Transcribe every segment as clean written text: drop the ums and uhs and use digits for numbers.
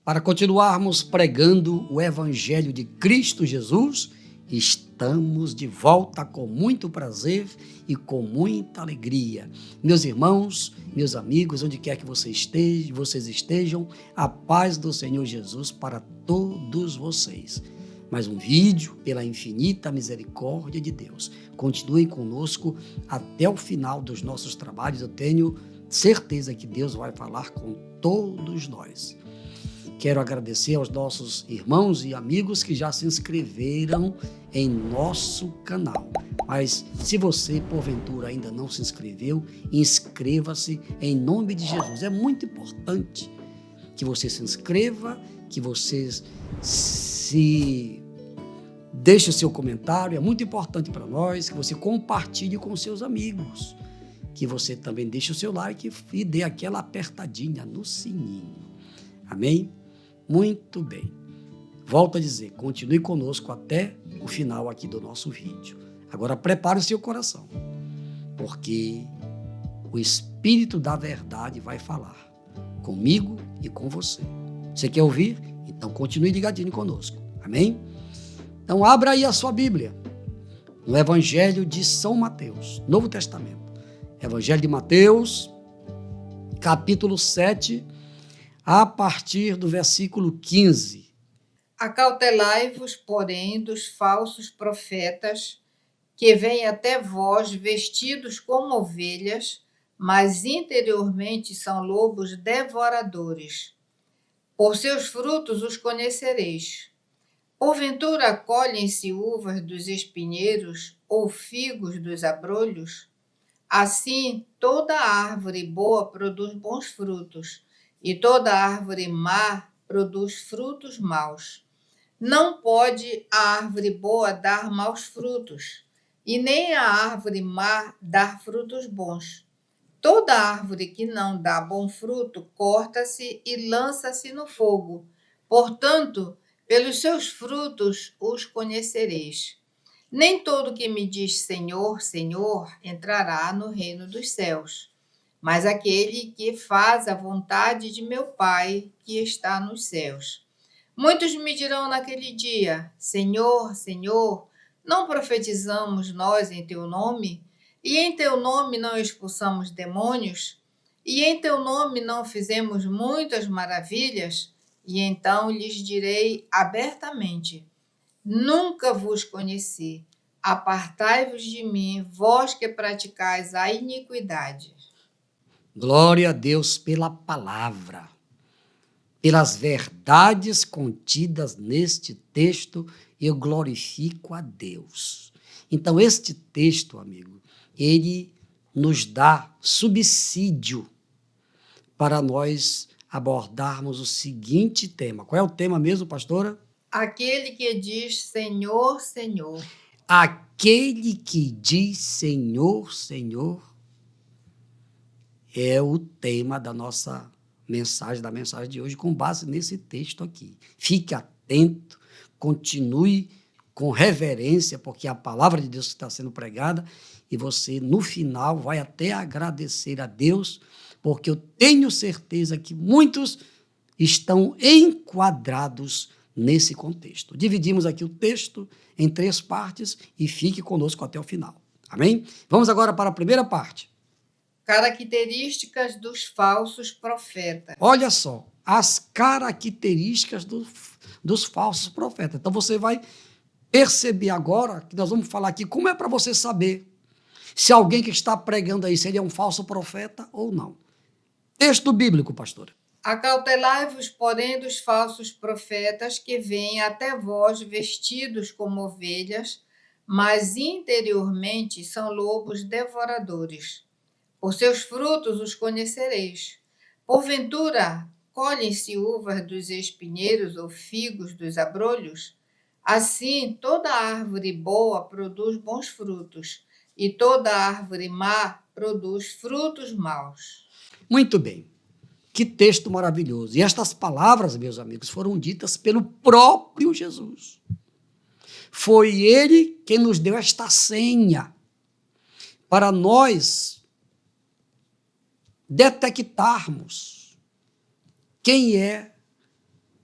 para continuarmos pregando o Evangelho de Cristo Jesus, estamos de volta com muito prazer e com muita alegria. Meus irmãos, meus amigos, onde quer que vocês estejam, a paz do Senhor Jesus para todos vocês. Mais um vídeo pela infinita misericórdia de Deus. Continuem conosco até o final dos nossos trabalhos. Eu tenho certeza que Deus vai falar com todos nós. Quero agradecer aos nossos irmãos e amigos que já se inscreveram em nosso canal. Mas se você, porventura, ainda não se inscreveu, inscreva-se em nome de Jesus. É muito importante que você se inscreva, que você deixe o seu comentário. É muito importante para nós que você compartilhe com seus amigos, que você também deixe o seu like e dê aquela apertadinha no sininho. Amém? Muito bem. Volto a dizer, continue conosco até o final aqui do nosso vídeo. Agora prepare o seu coração, porque o Espírito da Verdade vai falar comigo e com você. Você quer ouvir? Então continue ligadinho conosco. Amém? Então abra aí a sua Bíblia, no Evangelho de São Mateus, Novo Testamento. Evangelho de Mateus, capítulo 7, a partir do versículo 15. Acautelai-vos, porém, dos falsos profetas, que vêm até vós vestidos como ovelhas, mas interiormente são lobos devoradores. Por seus frutos os conhecereis. Porventura colhem-se uvas dos espinheiros ou figos dos abrolhos? Assim, toda árvore boa produz bons frutos, e toda árvore má produz frutos maus. Não pode a árvore boa dar maus frutos, e nem a árvore má dar frutos bons. Toda árvore que não dá bom fruto corta-se e lança-se no fogo. Portanto, pelos seus frutos os conhecereis. Nem todo que me diz Senhor, Senhor, entrará no reino dos céus, mas aquele que faz a vontade de meu Pai que está nos céus. Muitos me dirão naquele dia, Senhor, Senhor, não profetizamos nós em teu nome? E em teu nome não expulsamos demônios? E em teu nome não fizemos muitas maravilhas? E então lhes direi abertamente, nunca vos conheci. Apartai-vos de mim, vós que praticais a iniquidade. Glória a Deus pela palavra, pelas verdades contidas neste texto, eu glorifico a Deus. Então, este texto, amigo, ele nos dá subsídio para nós abordarmos o seguinte tema. Qual é o tema mesmo, pastora? Aquele que diz Senhor, Senhor. Aquele que diz Senhor, Senhor, é o tema da nossa mensagem, da mensagem de hoje, com base nesse texto aqui. Fique atento, continue com reverência, porque é a palavra de Deus que está sendo pregada, e você, no final, vai até agradecer a Deus, porque eu tenho certeza que muitos estão enquadrados nesse contexto. Dividimos aqui o texto em 3 partes e fique conosco até o final. Amém? Vamos agora para a primeira parte. Características dos falsos profetas. Olha só, as características dos falsos profetas. Então você vai perceber agora que nós vamos falar aqui como é para você saber se alguém que está pregando aí, se ele é um falso profeta ou não. Texto bíblico, pastora. Acautelai-vos, porém, dos falsos profetas que vêm até vós vestidos como ovelhas, mas interiormente são lobos devoradores. Por seus frutos os conhecereis. Porventura, colhem-se uvas dos espinheiros ou figos dos abrolhos? Assim, toda árvore boa produz bons frutos, e toda árvore má produz frutos maus. Muito bem. Que texto maravilhoso. E estas palavras, meus amigos, foram ditas pelo próprio Jesus. Foi ele quem nos deu esta senha para nós detectarmos quem é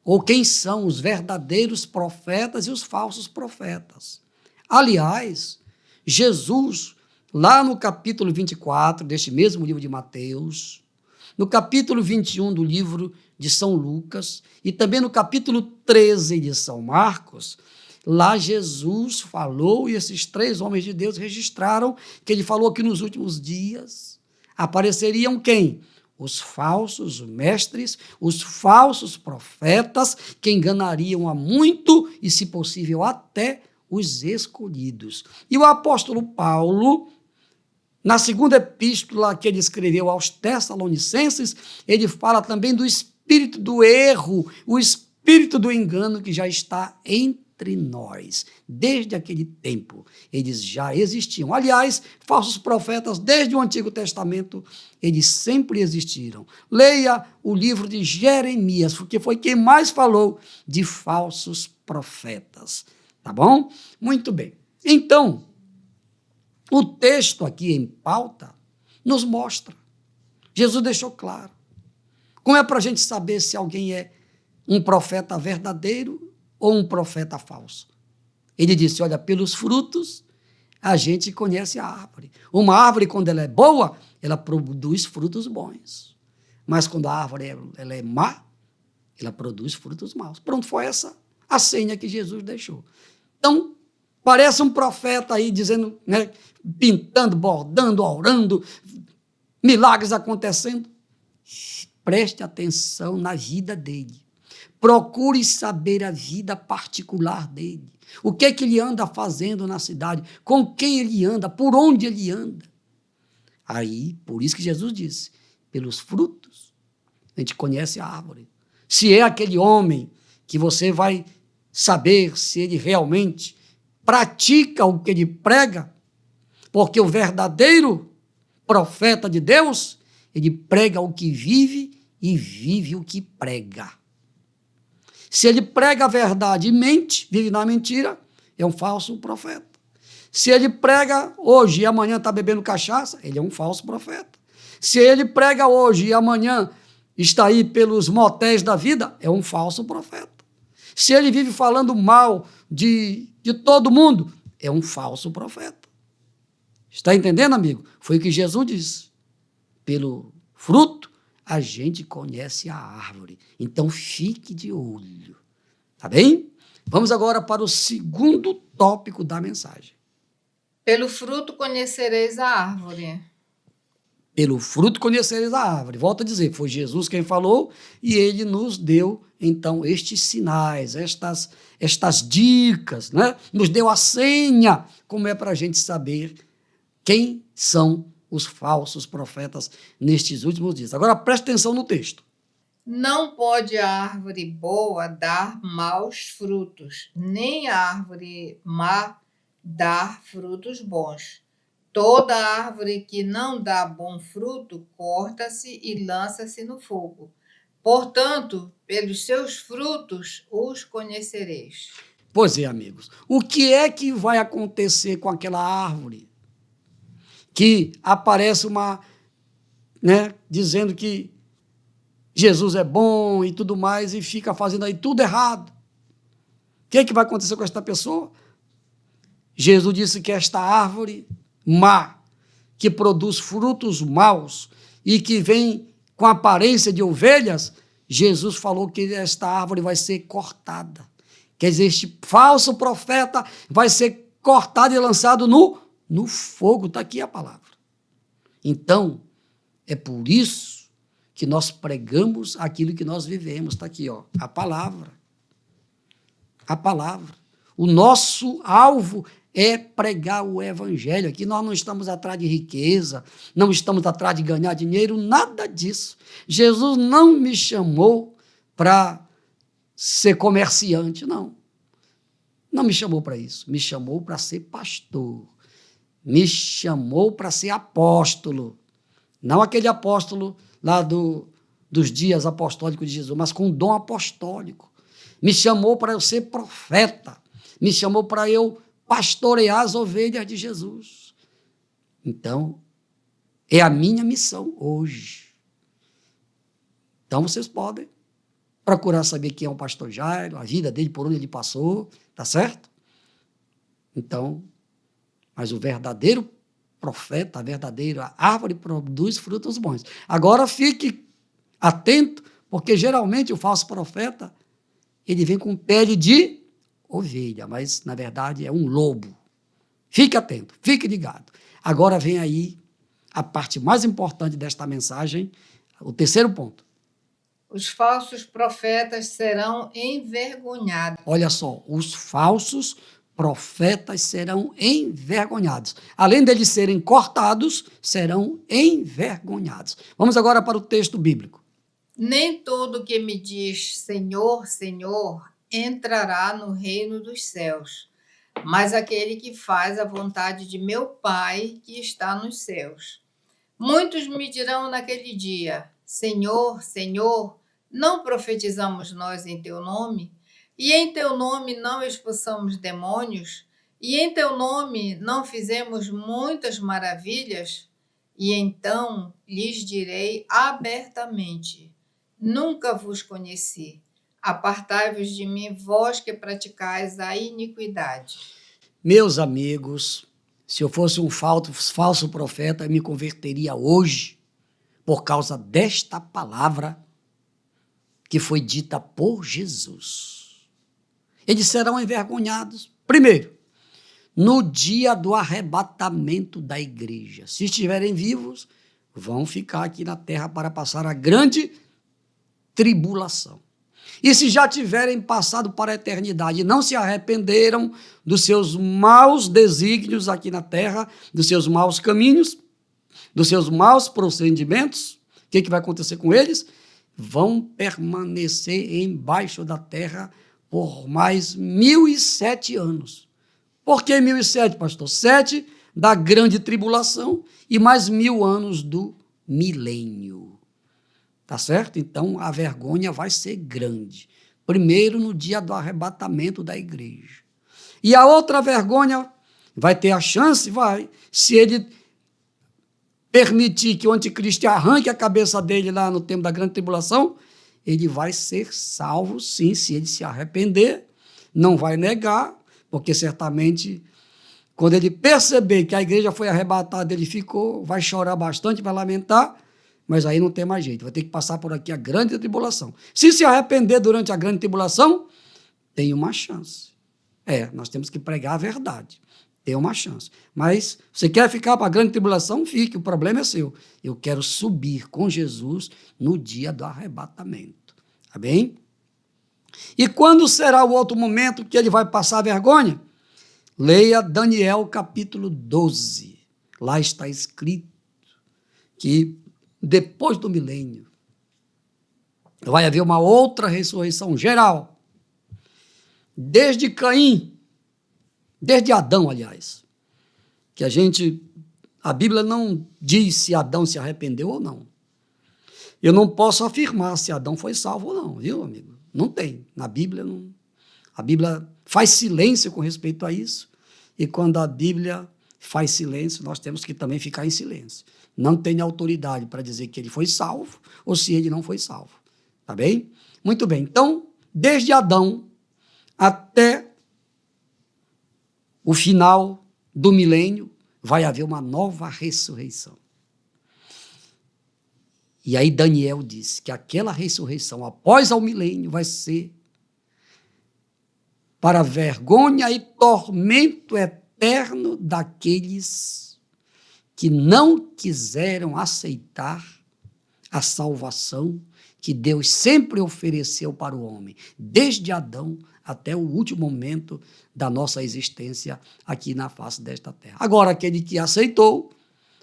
ou quem são os verdadeiros profetas e os falsos profetas. Aliás, Jesus, lá no capítulo 24 deste mesmo livro de Mateus, no capítulo 21 do livro de São Lucas e também no capítulo 13 de São Marcos, lá Jesus falou, e esses três homens de Deus registraram, que ele falou que nos últimos dias apareceriam quem? Os falsos mestres, os falsos profetas, que enganariam a muito e, se possível, até os escolhidos. E o apóstolo Paulo, na segunda epístola que ele escreveu aos Tessalonicenses, ele fala também do espírito do erro, o espírito do engano que já está entre nós. Desde aquele tempo, eles já existiam. Aliás, falsos profetas, desde o Antigo Testamento, eles sempre existiram. Leia o livro de Jeremias, porque foi quem mais falou de falsos profetas. Tá bom? Muito bem. Então, o texto aqui em pauta nos mostra. Jesus deixou claro. Como é para a gente saber se alguém é um profeta verdadeiro ou um profeta falso? Ele disse, olha, pelos frutos a gente conhece a árvore. Uma árvore, quando ela é boa, ela produz frutos bons. Mas quando a árvore ela é má, ela produz frutos maus. Pronto, foi essa a senha que Jesus deixou. Então, parece um profeta aí dizendo, né, pintando, bordando, orando, milagres acontecendo. Preste atenção na vida dele. Procure saber a vida particular dele. O que é que ele anda fazendo na cidade? Com quem ele anda? Por onde ele anda? Aí, por isso que Jesus disse, pelos frutos, a gente conhece a árvore. Se é aquele homem que você vai saber se ele realmente pratica o que ele prega, porque o verdadeiro profeta de Deus, ele prega o que vive e vive o que prega. Se ele prega a verdade e mente, vive na mentira, é um falso profeta. Se ele prega hoje e amanhã está bebendo cachaça, ele é um falso profeta. Se ele prega hoje e amanhã está aí pelos motéis da vida, é um falso profeta. Se ele vive falando mal de todo mundo, é um falso profeta. Está entendendo, amigo? Foi o que Jesus disse. Pelo fruto, a gente conhece a árvore. Então, fique de olho. Tá bem? Vamos agora para o segundo tópico da mensagem. Pelo fruto conhecereis a árvore. Pelo fruto conhecereis a árvore. Volto a dizer, foi Jesus quem falou e ele nos deu, então, estes sinais, estas dicas, né? Nos deu a senha, como é para a gente saber quem são os falsos profetas nestes últimos dias. Agora, preste atenção no texto. Não pode a árvore boa dar maus frutos, nem a árvore má dar frutos bons. Toda árvore que não dá bom fruto, corta-se e lança-se no fogo. Portanto, pelos seus frutos os conhecereis. Pois é, amigos. O que é que vai acontecer com aquela árvore que aparece dizendo que Jesus é bom e tudo mais e fica fazendo aí tudo errado? O que é que vai acontecer com esta pessoa? Jesus disse que esta árvore má, que produz frutos maus e que vem com aparência de ovelhas, Jesus falou que esta árvore vai ser cortada. Quer dizer, este falso profeta vai ser cortado e lançado no fogo. Está aqui a palavra. Então, é por isso que nós pregamos aquilo que nós vivemos. Está aqui, ó, a palavra. A palavra. O nosso alvo é pregar o evangelho. Aqui nós não estamos atrás de riqueza, não estamos atrás de ganhar dinheiro, nada disso. Jesus não me chamou para ser comerciante, não. Não me chamou para isso. Me chamou para ser pastor. Me chamou para ser apóstolo. Não aquele apóstolo lá dos dias apostólicos de Jesus, mas com dom apostólico. Me chamou para eu ser profeta. Me chamou para eu pastorear as ovelhas de Jesus. Então, é a minha missão hoje. Então, vocês podem procurar saber quem é o pastor Jairo, a vida dele, por onde ele passou, tá certo? Então, mas o verdadeiro profeta, a verdadeira árvore produz frutos bons. Agora fique atento, porque geralmente o falso profeta, ele vem com pele de ovelha, mas na verdade é um lobo. Fique atento, fique ligado. Agora vem aí a parte mais importante desta mensagem, o terceiro ponto. Os falsos profetas serão envergonhados. Olha só, os falsos profetas serão envergonhados. Além deles serem cortados, serão envergonhados. Vamos agora para o texto bíblico. Nem todo que me diz Senhor, Senhor, entrará no reino dos céus, mas aquele que faz a vontade de meu Pai que está nos céus. Muitos me dirão naquele dia, Senhor, Senhor, não profetizamos nós em teu nome? E em teu nome não expulsamos demônios? E em teu nome não fizemos muitas maravilhas? E então lhes direi abertamente, nunca vos conheci. Apartai-vos de mim, vós que praticais a iniquidade. Meus amigos, se eu fosse um falso profeta, eu me converteria hoje por causa desta palavra que foi dita por Jesus. Eles serão envergonhados, primeiro, no dia do arrebatamento da igreja. Se estiverem vivos, vão ficar aqui na terra para passar a grande tribulação. E se já tiverem passado para a eternidade e não se arrependeram dos seus maus desígnios aqui na terra, dos seus maus caminhos, dos seus maus procedimentos, o que vai acontecer com eles? Vão permanecer embaixo da terra por mais 1007 anos. Por que 1007, pastor? 7 da grande tribulação e mais 1000 anos do milênio. Tá certo? Então, a vergonha vai ser grande. Primeiro, no dia do arrebatamento da igreja. E a outra vergonha vai ter a chance? Vai. Se ele permitir que o anticristo arranque a cabeça dele lá no tempo da grande tribulação, ele vai ser salvo, sim, se ele se arrepender, não vai negar, porque certamente, quando ele perceber que a igreja foi arrebatada, ele ficou, vai chorar bastante, vai lamentar, mas aí não tem mais jeito, vai ter que passar por aqui a grande tribulação. Se arrepender durante a grande tribulação, tem uma chance. Nós temos que pregar a verdade. Tem uma chance. Mas você quer ficar para a grande tribulação? Fique, o problema é seu. Eu quero subir com Jesus no dia do arrebatamento. Tá bem? E quando será o outro momento que ele vai passar a vergonha? Leia Daniel capítulo 12. Lá está escrito que depois do milênio vai haver uma outra ressurreição geral. Desde Caim, desde Adão, aliás, que a Bíblia não diz se Adão se arrependeu ou não. Eu não posso afirmar se Adão foi salvo ou não, viu, amigo? Não tem. Na Bíblia, não. A Bíblia faz silêncio com respeito a isso, e quando a Bíblia faz silêncio, nós temos que também ficar em silêncio. Não tem autoridade para dizer que ele foi salvo ou se ele não foi salvo. Tá bem? Muito bem. Então, desde Adão até o final do milênio, vai haver uma nova ressurreição. E aí Daniel diz que aquela ressurreição, após o milênio, vai ser para vergonha e tormento eterno daqueles que não quiseram aceitar a salvação que Deus sempre ofereceu para o homem, desde Adão até o último momento da nossa existência aqui na face desta terra. Agora, aquele que aceitou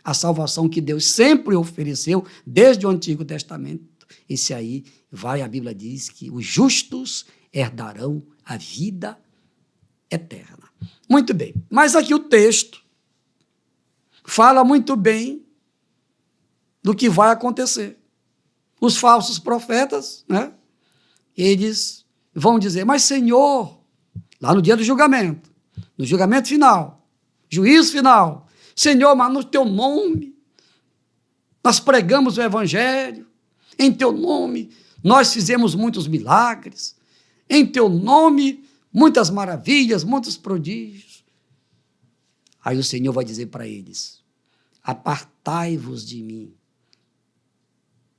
a salvação que Deus sempre ofereceu desde o Antigo Testamento, esse aí a Bíblia diz que os justos herdarão a vida eterna. Muito bem, mas aqui o texto fala muito bem do que vai acontecer. Os falsos profetas, né, eles vão dizer, mas Senhor, lá no dia do julgamento, no julgamento final, juízo final, Senhor, mas no teu nome, nós pregamos o evangelho, em teu nome, nós fizemos muitos milagres, em teu nome, muitas maravilhas, muitos prodígios. Aí o Senhor vai dizer para eles: apartai-vos de mim,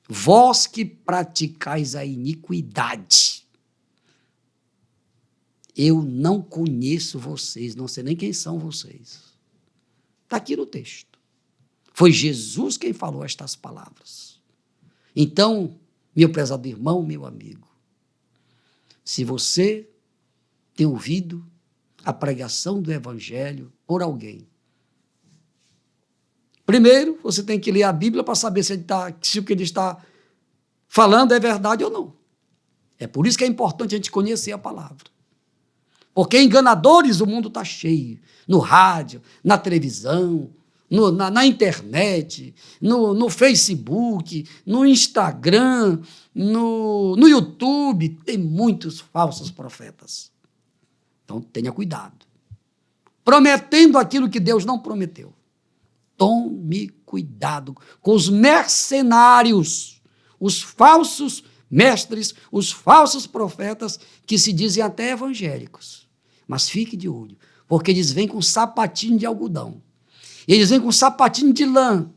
vós que praticais a iniquidade. Eu não conheço vocês, não sei nem quem são vocês. Está aqui no texto. Foi Jesus quem falou estas palavras. Então, meu prezado irmão, meu amigo, se você tem ouvido a pregação do Evangelho por alguém, primeiro, você tem que ler a Bíblia para saber se o que ele está falando é verdade ou não. É por isso que é importante a gente conhecer a palavra. Porque enganadores o mundo está cheio. No rádio, na televisão, na internet, no Facebook, no Instagram, no YouTube. Tem muitos falsos profetas. Então tenha cuidado. Prometendo aquilo que Deus não prometeu. Tome cuidado com os mercenários, os falsos mestres, os falsos profetas que se dizem até evangélicos. Mas fique de olho, porque eles vêm com sapatinho de algodão. Eles vêm com sapatinho de lã,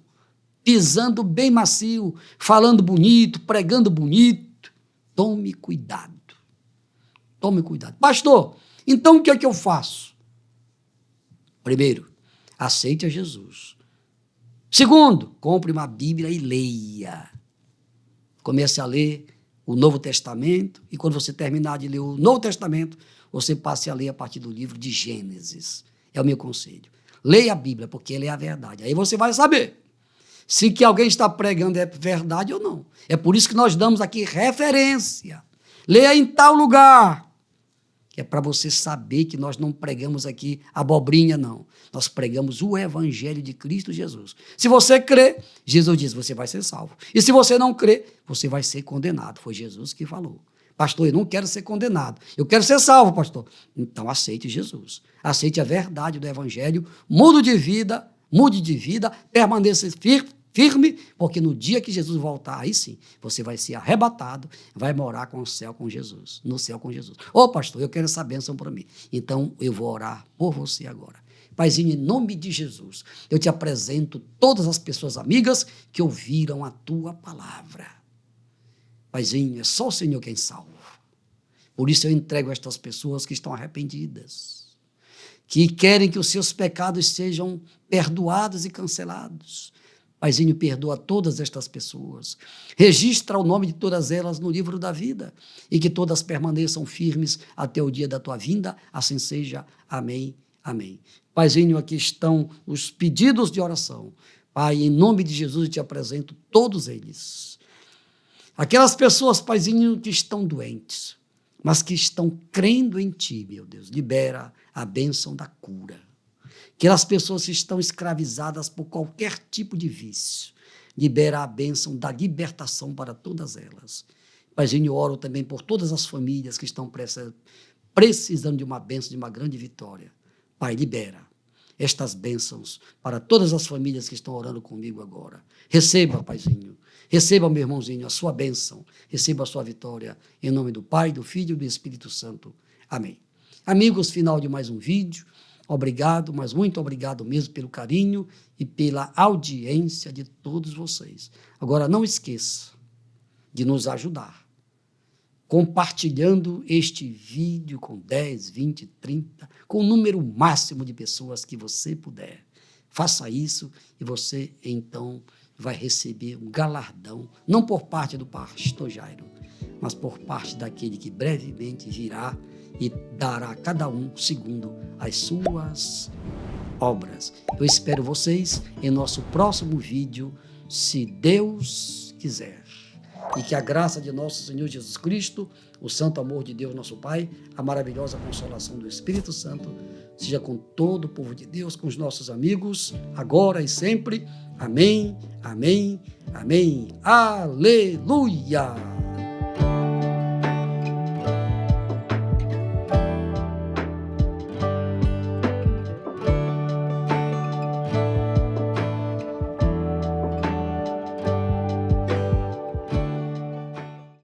pisando bem macio, falando bonito, pregando bonito. Tome cuidado. Tome cuidado. Pastor, então o que é que eu faço? Primeiro, aceite a Jesus. Segundo, compre uma Bíblia e leia. Comece a ler o Novo Testamento, e quando você terminar de ler o Novo Testamento, você passe a ler a partir do livro de Gênesis. É o meu conselho. Leia a Bíblia, porque ela é a verdade. Aí você vai saber se que alguém está pregando é verdade ou não. É por isso que nós damos aqui referência. Leia em tal lugar, que é para você saber que nós não pregamos aqui abobrinha, não. Nós pregamos o Evangelho de Cristo Jesus. Se você crê, Jesus diz, você vai ser salvo. E se você não crê, você vai ser condenado. Foi Jesus que falou. Pastor, eu não quero ser condenado. Eu quero ser salvo, pastor. Então aceite Jesus. Aceite a verdade do Evangelho. Mude de vida, permaneça firme, porque no dia que Jesus voltar, aí sim, você vai ser arrebatado, vai morar no céu com Jesus. Ô pastor, eu quero essa bênção para mim. Então eu vou orar por você agora. Paizinho, em nome de Jesus, eu te apresento todas as pessoas amigas que ouviram a tua palavra. Paizinho, é só o Senhor quem salva. Por isso eu entrego estas pessoas que estão arrependidas, que querem que os seus pecados sejam perdoados e cancelados. Paizinho, perdoa todas estas pessoas. Registra o nome de todas elas no livro da vida e que todas permaneçam firmes até o dia da tua vinda. Assim seja. Amém. Amém. Paizinho, aqui estão os pedidos de oração. Pai, em nome de Jesus, eu te apresento todos eles. Aquelas pessoas, Paizinho, que estão doentes, mas que estão crendo em Ti, meu Deus. Libera a bênção da cura. Aquelas pessoas que estão escravizadas por qualquer tipo de vício. Libera a bênção da libertação para todas elas. Paizinho, eu oro também por todas as famílias que estão precisando de uma bênção, de uma grande vitória. Pai, libera estas bênçãos para todas as famílias que estão orando comigo agora. Receba, Paizinho, receba, meu irmãozinho, a sua bênção, receba a sua vitória, em nome do Pai, do Filho e do Espírito Santo. Amém. Amigos, final de mais um vídeo. Obrigado, mas muito obrigado mesmo pelo carinho e pela audiência de todos vocês. Agora, não esqueça de nos ajudar, compartilhando este vídeo com 10, 20, 30, com o número máximo de pessoas que você puder. Faça isso e você, então, vai receber um galardão, não por parte do pastor Jairo, mas por parte daquele que brevemente virá e dará a cada um segundo as suas obras. Eu espero vocês em nosso próximo vídeo, se Deus quiser. E que a graça de nosso Senhor Jesus Cristo, o santo amor de Deus, nosso Pai, a maravilhosa consolação do Espírito Santo, seja com todo o povo de Deus, com os nossos amigos, agora e sempre. Amém, amém, amém. Aleluia!